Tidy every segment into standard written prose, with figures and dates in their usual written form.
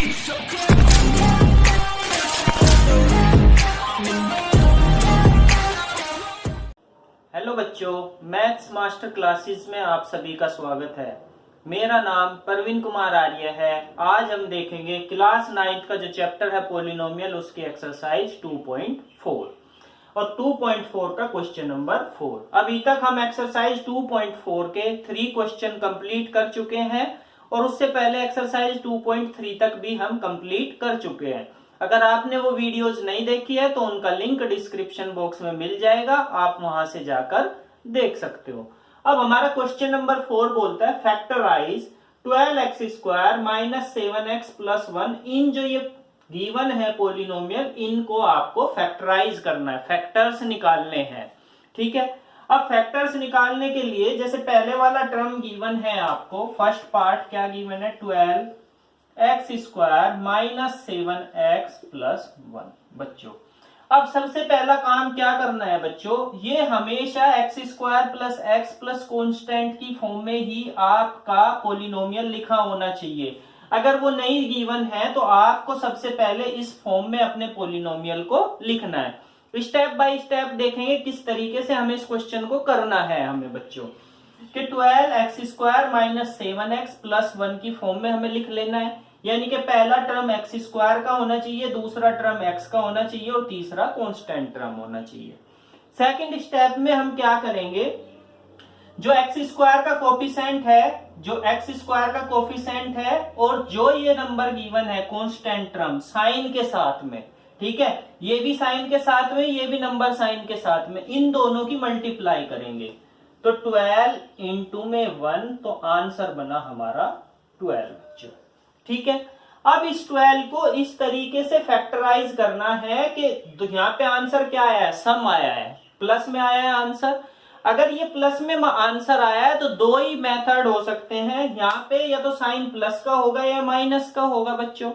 Hello बच्चों, maths master classes में आप सभी का स्वागत है। मेरा नाम प्रवीण कुमार आर्य है। आज हम देखेंगे क्लास 9th का जो चैप्टर है पॉलिनोमियल, उसकी एक्सरसाइज 2.4 और 2.4 का क्वेश्चन नंबर 4। अभी तक हम एक्सरसाइज 2.4 के 3 क्वेश्चन कंप्लीट कर चुके हैं और उससे पहले एक्सरसाइज 2.3 तक भी हम कंप्लीट कर चुके हैं। अगर आपने वो वीडियोस नहीं देखी है तो उनका लिंक डिस्क्रिप्शन बॉक्स में मिल जाएगा, आप वहां से जाकर देख सकते हो। अब हमारा क्वेश्चन नंबर 4 बोलता है factorise 12x square minus 7x plus 1। इन जो ये गिवन है पॉलिनोमियल, इनको आपको फैक्टराइज करना है, फैक्टर्स निकालने हैं। ठीक है, अब फैक्टर्स निकालने के लिए जैसे पहले वाला टर्म गिवन है आपको, फर्स्ट पार्ट क्या गिवन है, 12x square minus 7x plus 1। बच्चों अब सबसे पहला काम क्या करना है बच्चों, ये हमेशा x square plus x plus constant की फॉर्म में ही आपका पॉलिनोमियल लिखा होना चाहिए। अगर वो नहीं गिवन है तो आपको सबसे पहले इस फॉर्म में अपने पॉलिनोमियल को लिखना है। स्टेप बाय स्टेप देखेंगे किस तरीके से हमें इस क्वेश्चन को करना है हमें बच्चों कि 12x square minus 7x plus 1 की फॉर्म में हमें लिख लेना है। यानी कि पहला टर्म x स्क्वायर का होना चाहिए, दूसरा टर्म x का होना चाहिए और तीसरा कांस्टेंट टर्म होना चाहिए। सेकंड स्टेप में हम क्या करेंगे, जो x स्क्वायर का कोफिशिएंट है, जो x स्क्वायर का कोफिशिएंट है और जो ये नंबर गिवन है कांस्टेंट टर्म साइन के साथ में, ठीक है, ये भी साइन के साथ में, ये भी नंबर साइन के साथ में, इन दोनों की मल्टीप्लाई करेंगे तो 12 इंटू में 1, तो आंसर बना हमारा 12। ठीक है, अब इस 12 को इस तरीके से फैक्टराइज करना है कि यहाँ पे आंसर क्या आया है, सम आया है, प्लस में आया है आंसर। अगर ये प्लस में आंसर आया है तो दो ही मेथड हो सकते हैं यहाँ पे, या तो साइन प्लस का होगा या माइनस का होगा बच्चों।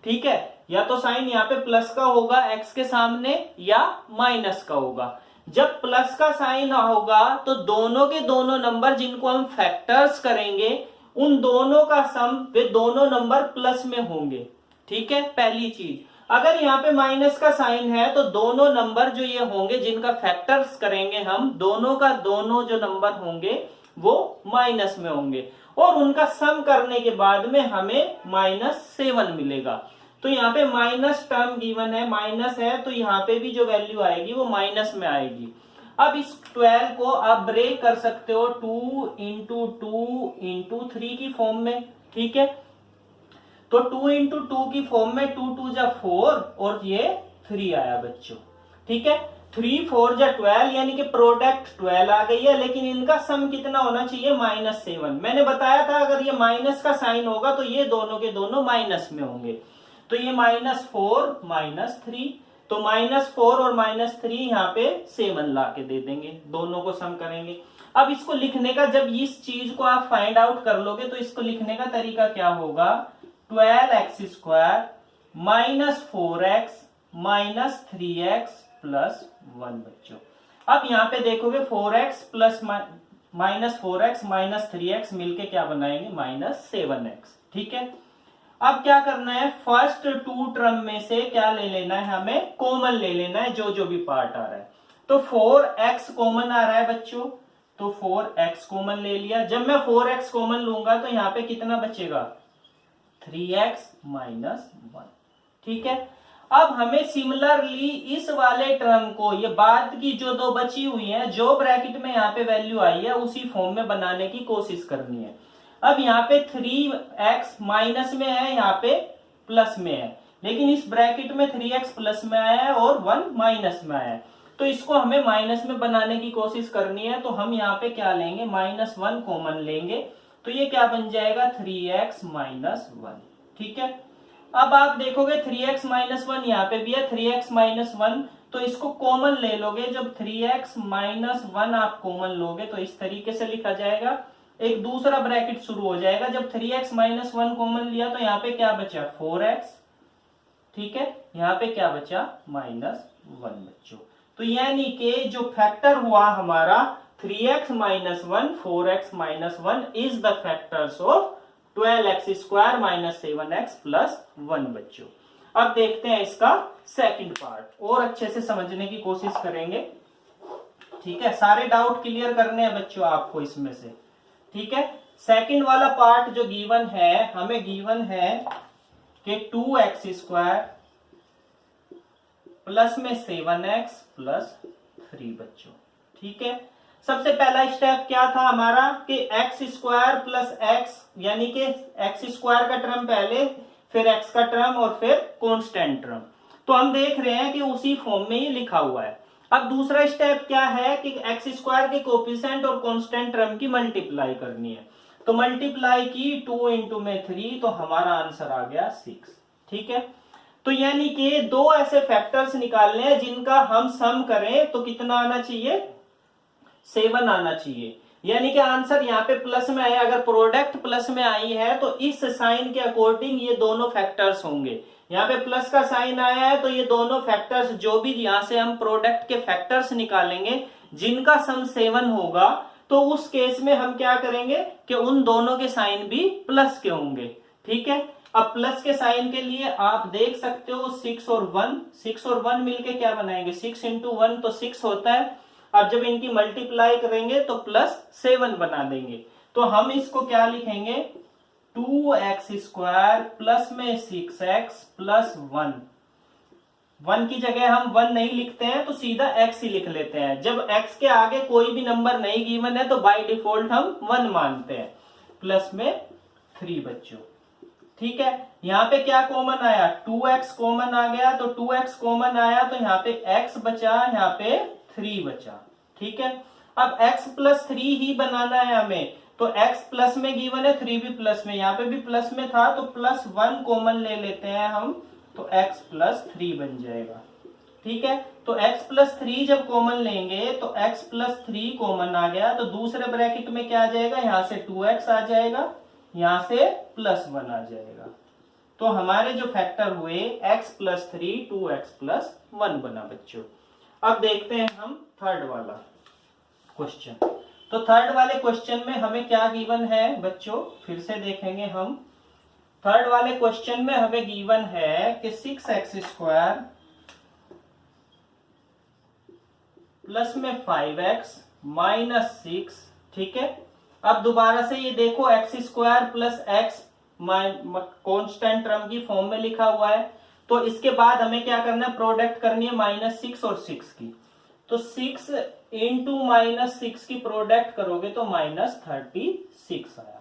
ठीक है, या तो साइन यहाँ पे प्लस का होगा x के सामने या माइनस का होगा। जब प्लस का साइन होगा तो दोनों के दोनों नंबर जिनको हम फैक्टर्स करेंगे उन दोनों का सम वे दोनों नंबर प्लस में होंगे। ठीक है, पहली चीज। अगर यहाँ पे माइनस का साइन है तो दोनों नंबर जो ये होंगे जिनका फैक्टर्स करेंगे हम, दोनों का दोनों जो नंबर होंगे वो माइनस में होंगे और उनका सम करने के बाद में हमें -7 मिलेगा। तो यहाँ पे माइनस टर्म गिवन है, माइनस है तो यहाँ पे भी जो वैल्यू आएगी वो माइनस में आएगी। अब इस 12 को आप ब्रेक कर सकते हो 2 इंटू 2 इंटू 3 की फॉर्म में। ठीक है, तो 2 इंटू 2 की फॉर्म में 2 2 जा 4 और ये 3 आया बच्चों। ठीक है, 3 4 जा 12 यानी कि प्रोडक्ट 12 आ गई है, लेकिन इनका सम कितना होना चाहिए, -7। मैंने बताया था अगर ये माइनस का साइन होगा तो ये दोनों के दोनों माइनस में होंगे, तो ये -4 -3, तो -4 और -3 यहाँ पे 7 ला के दे देंगे, दोनों को सम करेंगे। अब इसको लिखने का, जब इस चीज को आप फाइंड आउट कर लोगे तो इसको लिखने का तरीका क्या होगा, 12x square minus 4x minus 3x plus 1 बच्चों। अब यहाँ पे देखोगे 4x plus minus 4x minus 3x मिलके क्या बनाएंगे, -7x। ठीक है, अब क्या करना है, फर्स्ट 2 टर्म में से क्या ले लेना है, हमें कॉमन ले लेना है जो जो भी पार्ट आ रहा है। तो 4x कॉमन आ रहा है बच्चों, तो 4x कॉमन ले लिया। जब मैं 4x कॉमन लूंगा तो यहाँ पे कितना बचेगा, 3x माइनस 1। ठीक है, अब हमें सिमिलरली इस वाले टर्म को, ये बाद की जो दो बची हुई है, जो ब्रैकेट में यहाँ पे वैल्यू आई है उसी फॉर्म में बनाने की कोशिश करनी है। अब यहाँ पे 3x माइनस में है, यहाँ पे प्लस में है, लेकिन इस ब्रैकेट में 3x प्लस में आया है और 1 माइनस में आया है, तो इसको हमें माइनस में बनाने की कोशिश करनी है। तो हम यहाँ पे क्या लेंगे, -1 कॉमन लेंगे, तो ये क्या बन जाएगा, 3x माइनस 1। ठीक है, अब आप देखोगे 3x माइनस 1 यहाँ पे भी है, 3x माइनस 1, तो इसको कॉमन ले लोगे। जब 3x माइनस 1 आप कॉमन लोगे तो इस तरीके से लिखा जाएगा, एक दूसरा ब्रैकेट शुरू हो जाएगा। जब 3x माइनस 1 कॉमन लिया तो यहाँ पे क्या बचा, 4x। ठीक है, यहाँ पे क्या बचा, -1 बच्चों। तो यानी कि जो फैक्टर हुआ हमारा 3x minus 1, 4x minus 1 is the factors of 12x² minus 7x plus 1 बच्चों। अब देखते हैं इसका सेकंड पार्ट, और अच्छे से समझने की कोशिश करेंगे। ठीक है, सारे डाउट क्लियर करने हैं बच्चों आपको इसमें से। ठीक है, सेकंड वाला पार्ट जो गिवन है, हमें गिवन है कि 2x² प्लस में 7x प्लस 3 बच्चों। ठीक है, सबसे पहला स्टेप क्या था हमारा कि x² प्लस x, यानी कि x² का टर्म पहले, फिर x का टर्म और फिर कांस्टेंट टर्म। तो हम देख रहे हैं कि उसी फॉर्म में ये लिखा हुआ है। अब दूसरा स्टेप क्या है कि x² के कोफिशिएंट और कांस्टेंट टर्म की मल्टीप्लाई करनी है। तो मल्टीप्लाई की 2 इंटू में 3, तो हमारा आंसर आ गया 6। ठीक है, तो यानी कि दो ऐसे फैक्टर्स निकालने हैं जिनका हम सम करें तो कितना आना चाहिए, 7 आना चाहिए। यानी कि आंसर यहाँ पे प्लस में आया, अगर प्रोडक्ट प्लस में आई है तो इस साइन के अकॉर्डिंग ये दोनों फैक्टर्स होंगे। यहाँ पे प्लस का साइन आया है तो ये दोनों फैक्टर्स, जो भी यहां से हम प्रोडक्ट के फैक्टर्स निकालेंगे जिनका सम 7 होगा, तो उस केस में हम क्या करेंगे कि उन दोनों के साइन भी प्लस के होंगे। ठीक है, अब प्लस के साइन के लिए आप देख सकते हो 6 और 1 मिलके क्या बनाएंगे, 6 इंटू 1 तो 6 होता है। अब जब इनकी मल्टीप्लाई करेंगे तो प्लस 7 बना देंगे। तो हम इसको क्या लिखेंगे, 2x² प्लस में 6x प्लस 1 की जगह हम 1 नहीं लिखते हैं तो सीधा x ही लिख लेते हैं। जब x के आगे कोई भी नंबर नहीं गिवन है तो बाय डिफॉल्ट हम 1 मानते हैं, प्लस में 3 बच्चों। ठीक है, यहाँ पे क्या कॉमन आया, 2x कॉमन आ गया, तो 2x कॉमन आया तो यहाँ पे x बचा, यहाँ पे 3 बचा। ठीक है, अब x प्लस 3 ही बनाना है हमें, तो x प्लस में गिवन है, 3 भी प्लस में, यहाँ पे भी प्लस में था तो प्लस 1 कॉमन ले लेते हैं हम, तो x प्लस 3 बन जाएगा। ठीक है, तो x प्लस 3 जब कॉमन लेंगे तो x प्लस 3 कॉमन आ गया, तो दूसरे ब्रैकेट में क्या आ जाएगा, यहाँ से 2x आ जाएगा, यहां से प्लस 1 आ जाएगा। तो हमारे जो फैक्टर हुए x प्लस 3 2x प्लस 1 बना बच्चों। अब देखते हैं हम थर्ड वाला क्वेश्चन। तो थर्ड वाले क्वेश्चन में हमें क्या गिवन है बच्चों, फिर से देखेंगे हम। थर्ड वाले क्वेश्चन में हमें गिवन है कि 6x² प्लस में 5x माइनस 6। ठीक है, अब दोबारा से ये देखो x² plus x constant term की फॉर्म में लिखा हुआ है, तो इसके बाद हमें क्या करना है, प्रोडक्ट करनी है -6 और 6 की। तो 6 इंटू -6 की प्रोडक्ट करोगे तो -36 आया।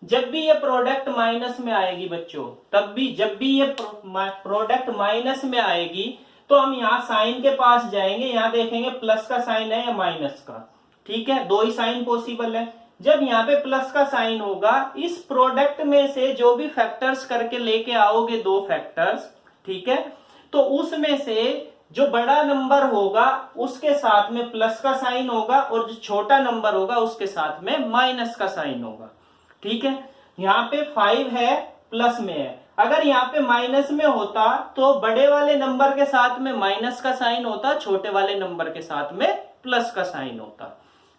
जब भी ये प्रोडक्ट माइनस में आएगी बच्चों, तब भी जब भी ये प्रोडक्ट माइनस में आएगी तो हम यहाँ साइन के पास जाएंगे, यहाँ देखेंगे प्लस का साइन है या माइनस का। ठीक है, दो ही साइन पॉसिबल है। जब यहाँ पे प्लस का साइन होगा, इस प्रोडक्ट में से जो भी फैक्टर्स करके लेके आओगे, दो फैक्टर्स, ठीक है, तो उसमें से जो बड़ा नंबर होगा उसके साथ में प्लस का साइन होगा और जो छोटा नंबर होगा उसके साथ में माइनस का साइन होगा। ठीक है, यहाँ पे 5 है, प्लस में है, अगर यहाँ पे माइनस में होता तो बड़े वाले नंबर के साथ में माइनस का साइन होता, छोटे वाले नंबर के साथ में प्लस का साइन होता।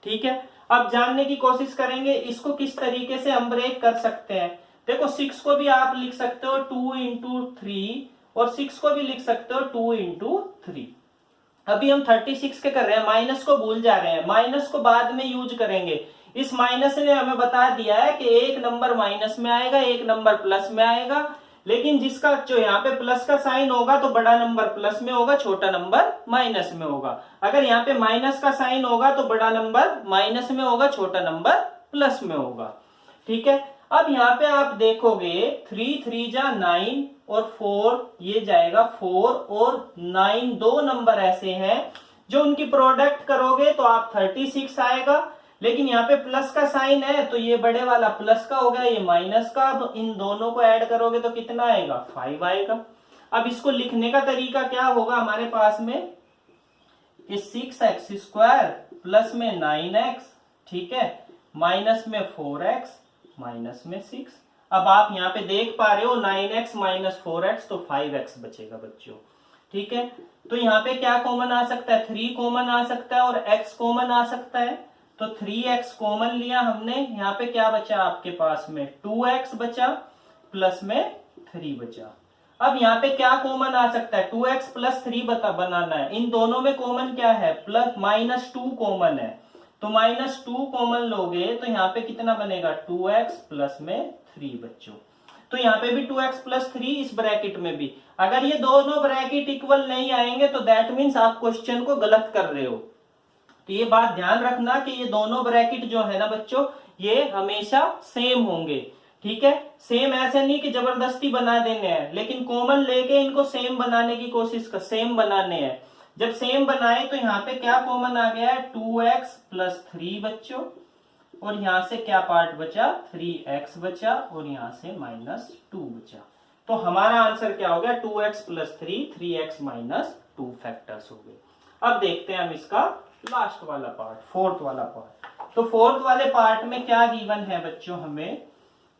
ठीक है, अब जानने की कोशिश करेंगे इसको किस तरीके से हम ब्रेक कर सकते हैं। देखो 6 को भी आप लिख सकते हो 2 इंटू 3 और 6 को भी लिख सकते हो 2 इंटू 3। अभी हम 36 के कर रहे हैं, माइनस को भूल जा रहे हैं, माइनस को बाद में यूज करेंगे। इस माइनस ने हमें बता दिया है कि एक नंबर माइनस में आएगा, एक नंबर प्लस में आएगा, लेकिन जिसका जो यहाँ पे प्लस का साइन होगा तो बड़ा नंबर प्लस में होगा, छोटा नंबर माइनस में होगा। अगर यहाँ पे माइनस का साइन होगा तो बड़ा नंबर माइनस में होगा, छोटा नंबर प्लस में होगा। ठीक है, अब यहाँ पे आप देखोगे 3 3 जा 9 और 4 ये जाएगा 4 और 9, दो नंबर ऐसे हैं जो उनकी प्रोडक्ट करोगे तो आप 36 आएगा, लेकिन यहाँ पे प्लस का साइन है तो ये बड़े वाला प्लस का हो गया, ये माइनस का, तो इन दोनों को ऐड करोगे तो कितना आएगा, 5 आएगा। अब इसको लिखने का तरीका क्या होगा हमारे पास में, कि 6x² प्लस में 9x, ठीक है, माइनस में 4x माइनस में 6। अब आप यहाँ पे देख पा रहे हो 9x माइनस 4x तो 5x बचेगा बच्चों। ठीक है, तो यहाँ पे क्या कॉमन आ सकता है, 3 कॉमन आ सकता है और x कॉमन आ सकता है। तो 3x कॉमन लिया हमने, यहाँ पे क्या बचा आपके पास में 2x बचा, प्लस में 3 बचा। अब यहाँ पे क्या कॉमन आ सकता है, 2x प्लस 3 बनाना है। इन दोनों में कॉमन क्या है, प्लस -2 कॉमन है, तो -2 कॉमन लोगे तो यहाँ पे कितना बनेगा 2x प्लस में 3 बच्चों। तो यहाँ पे भी 2x प्लस 3, इस ब्रैकेट में भी। अगर ये दोनों ब्रैकेट इक्वल नहीं आएंगे तो दैट मीन्स आप क्वेश्चन को गलत कर रहे हो। तो ये बात ध्यान रखना कि ये दोनों ब्रैकेट जो है ना बच्चों, ये हमेशा सेम होंगे, ठीक है। सेम ऐसे नहीं कि जबरदस्ती बना देने हैं, लेकिन कॉमन लेके इनको सेम बनाने की कोशिश कर, सेम बनाने हैं। जब सेम बनाए तो यहाँ पे क्या कॉमन आ गया है 2x प्लस 3 बच्चों, और यहां से क्या पार्ट बचा 3x बचा, और यहां से -2 बचा। तो हमारा आंसर क्या हो गया 2x प्लस 3, 3x -2 फैक्टर्स हो गए। अब देखते हैं हम इसका लास्ट वाला पार्ट, फोर्थ वाला पार्ट। तो फोर्थ वाले पार्ट में क्या गिवन है बच्चों, हमें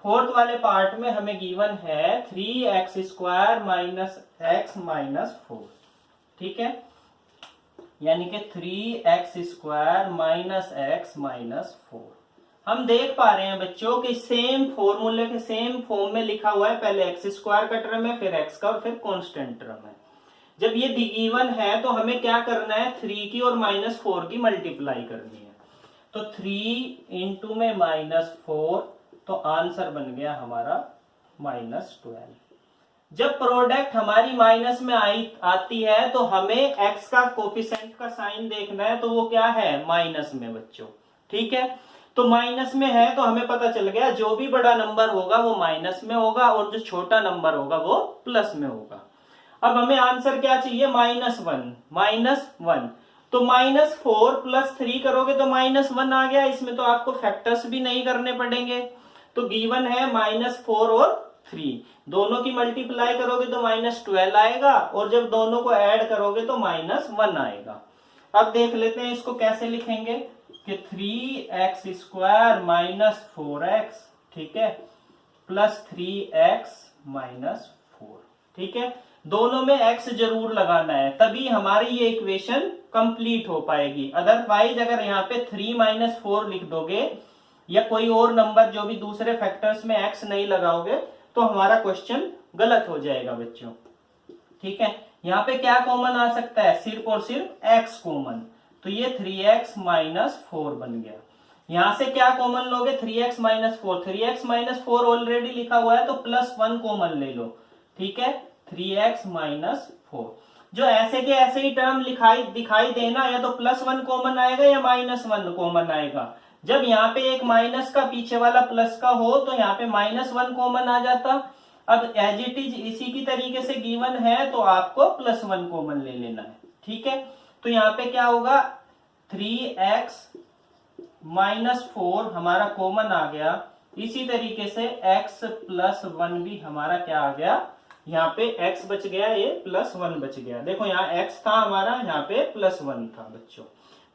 फोर्थ वाले पार्ट में हमें गिवन है 3x square minus x minus 4, ठीक है, यानी कि 3x square minus x minus 4। हम देख पा रहे हैं बच्चों कि सेम फॉर्मूले के सेम फॉर्म में लिखा हुआ है, पहले x स्क्वायर का टर्म है, फिर x का, और फिर कांस्टेंट टर्म है। जब ये गिवन है तो हमें क्या करना है, 3 की और -4 की मल्टीप्लाई करनी है। तो 3 इंटू में -4, तो आंसर बन गया हमारा -12। जब प्रोडक्ट हमारी माइनस में आती है तो हमें x का कोफिशिएंट का साइन देखना है, तो वो क्या है माइनस में बच्चों, ठीक है। तो माइनस में है तो हमें पता चल गया जो भी बड़ा नंबर होगा वो माइनस में होगा, और जो छोटा नंबर होगा वो प्लस में होगा। अब हमें आंसर क्या चाहिए, -1। तो -4 प्लस 3 करोगे तो -1 आ गया, इसमें तो आपको फैक्टर्स भी नहीं करने पड़ेंगे। तो गिवन है -4 और 3, दोनों की मल्टीप्लाई करोगे तो -12 आएगा, और जब दोनों को ऐड करोगे तो -1 आएगा। अब देख लेते हैं इसको कैसे लिखेंगे कि 3x स्क्वायर माइनस 4x, ठीक है, प्लस 3x माइनस 4, ठीक है। दोनों में x जरूर लगाना है, तभी हमारी ये इक्वेशन कंप्लीट हो पाएगी। अदरवाइज अगर यहाँ पे 3 - 4 लिख दोगे या कोई और नंबर जो भी दूसरे फैक्टर्स में x नहीं लगाओगे तो हमारा क्वेश्चन गलत हो जाएगा बच्चों, ठीक है। यहाँ पे क्या कॉमन आ सकता है, सिर्फ और सिर्फ x कॉमन, तो ये 3x माइनस 4 बन गया। यहां से क्या कॉमन लोगे 3x minus 4, 3x minus 4 already लिखा हुआ है तो +1 कॉमन ले लो, ठीक है, 3x माइनस 4। जो ऐसे के ऐसे ही टर्म दिखाई देना, या तो +1 कॉमन आएगा या -1 कॉमन आएगा। जब यहाँ पे एक माइनस का पीछे वाला प्लस का हो तो यहाँ पे -1 कॉमन आ जाता। अब एज इट इज इसी की तरीके से गिवन है तो आपको +1 कॉमन ले लेना है, ठीक है। तो यहाँ पे क्या होगा 3x माइनस 4 हमारा कॉमन आ गया, इसी तरीके से x प्लस 1 भी हमारा क्या आ गया, यहाँ पे x बच गया, ये +1 बच गया। देखो यहाँ x था हमारा, यहाँ पे +1 था बच्चों।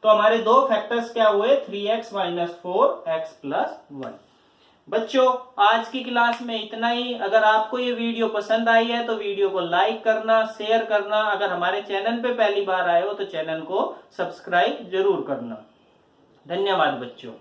तो हमारे दो फैक्टर्स क्या हुए 3x माइनस 4, x प्लस 1। बच्चों आज की क्लास में इतना ही। अगर आपको ये वीडियो पसंद आई है तो वीडियो को लाइक करना, शेयर करना। अगर हमारे चैनल पे पहली बार आए हो तो चैनल को सब्सक्राइब जरूर करना। धन्यवाद बच्चों।